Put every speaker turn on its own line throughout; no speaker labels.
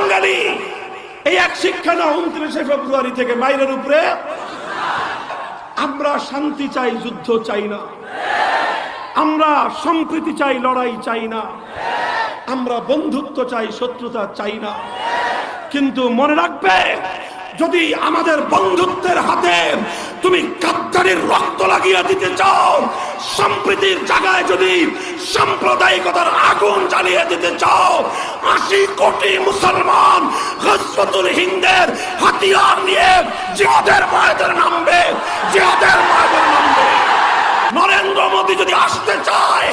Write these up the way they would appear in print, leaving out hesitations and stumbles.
বাঙালি। এই এক শিক্ষা না 29শে ফেব্রুয়ারি থেকে মাইরের উপরে। আমরা শান্তি চাই, যুদ্ধ চাই না। আমরা সম্প্রীতি চাই, লড়াই চাই না। আমরা বন্ধুত্ব চাই, শত্রুতা চাই না। কিন্তু মনে রাখবে, যদি আমাদের বন্ধুত্বের হাতে তুমি গাদ্দারির রক্ত লাগিয়ে দিতে চাও, সম্প্রীতির জায়গায় যদি সাম্প্রদায়িকতার আগুন জ্বালিয়ে দিতে চাও, 80 কোটি মুসলমান গজওয়াতুল হিন্দের হাতিয়ার নিয়ে জিহাদের ময়দানে নামবে, জিহাদের ময়দানে নামবে। নরেন্দ্র মোদী যদি আসতে চায়,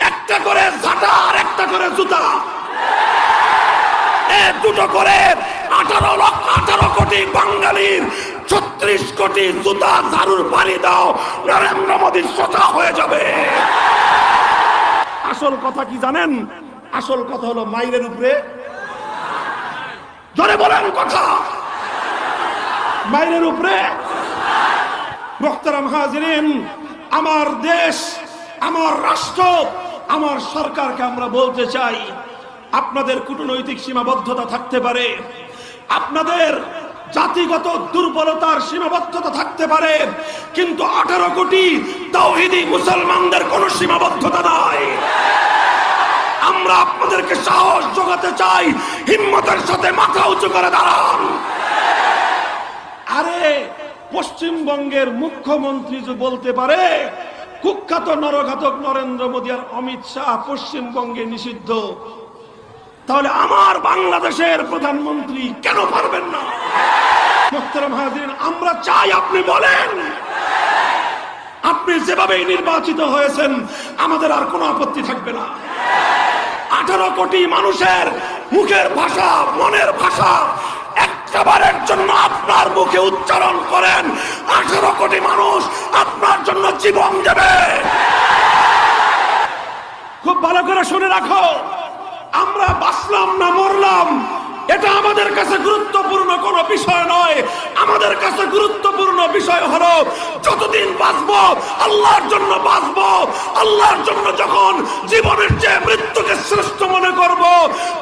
একটা করে ঝাঁটা আর একটা করে জুতা, দুটো করে 18 কোটি বাঙালির 36 কোটি জুতা ঝাড়ুর বাড়ি দাও, নরেন্দ্র মোদী সোজা হয়ে যাবে। আসল কথা কি জানেন? আসল কথা হলো মাইরের উপরে। জোরে বলেন কথা। মাইরের উপরে। মুহতারাম হাজিরিন, আমার দেশ, আমার রাষ্ট্র, আমার সরকারকে আমরা বলতে চাই, আপনাদের কূটনৈতিক সীমাবদ্ধতা থাকতে পারে, আপনাদের জাতিগত দুর্বলতার সীমাবদ্ধতা থাকতে পারে, কিন্তু 18 কোটি তাওহীদি মুসলমানদের কোনো সীমাবদ্ধতা নাই। আমরা আপনাদেরকে সাহস যোগাতে চাই, হিম্মতের সাথে মাথা উঁচু করে দাঁড়ান। আরে পশ্চিমবঙ্গের মুখ্যমন্ত্রী যে বলতে পারে কুখ্যাত নরঘাতক নরেন্দ্র মোদী আর অমিত শাহ পশ্চিমবঙ্গে নিষিদ্ধ, তাহলে আমার বাংলাদেশের প্রধানমন্ত্রী কেন পারবেন না? মুহতারাম হাজিরিন, আমরা চাই আপনি বলেন। আপনি যেভাবে নির্বাচিত হয়েছেন, আমাদের আর কোনো আপত্তি থাকবে না। 18 কোটি মানুষের মুখের ভাষা, মনের ভাষা একবারের জন্য আপনার মুখে উচ্চারণ করেন, 18 কোটি মানুষ আপনার জন্য জীবন দেবে। খুব ভালো করে শুনে রাখো, আমরা বাঁচলাম না মরলাম এটা আমাদের কাছে গুরুত্বপূর্ণ কোনো বিষয় নয়। আমাদের কাছে গুরুত্বপূর্ণ বিষয় হলো যতদিন বাঁচবো আল্লাহর জন্য বাঁচবো। আল্লাহর জন্য যখন জীবনের চেয়ে মৃত্যুকে শ্রেষ্ঠ মনে করব,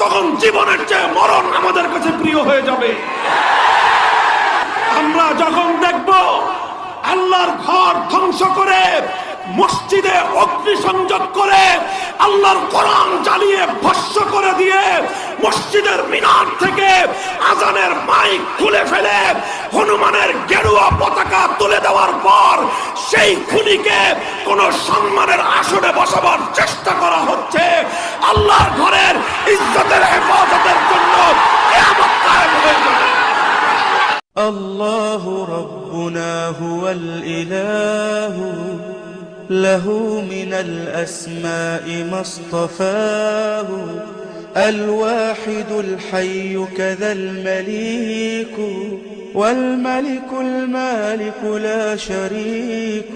তখন জীবনের চেয়ে মরণ আমাদের কাছে প্রিয় হয়ে যাবে। আমরা যখন দেখব আল্লাহর ঘর ধ্বংস করে মসজিদে অগ্নিসংযোগ করে, আল্লাহর কোরআন জ্বালিয়ে ভস্ম করে দিয়ে, মসজিদের মিনার থেকে আজানের মাইক খুলে ফেলে হনুমানের গেরুয়া পতাকা তুলে দেওয়ার পর সেই খুনিকে কোন সম্মানের আসনে বসাবার চেষ্টা করা হচ্ছে, আল্লাহর ঘরের ইজ্জতের হেফাজতের জন্য কিয়ামত কায়েম হয়ে যাবে।
আল্লাহু রাব্বুনা হুয়াল ইলাহু লাহু মিনাল আসমাই মাসতাফাহু الواحد الحي كذا المليك والملك المالك لا شريك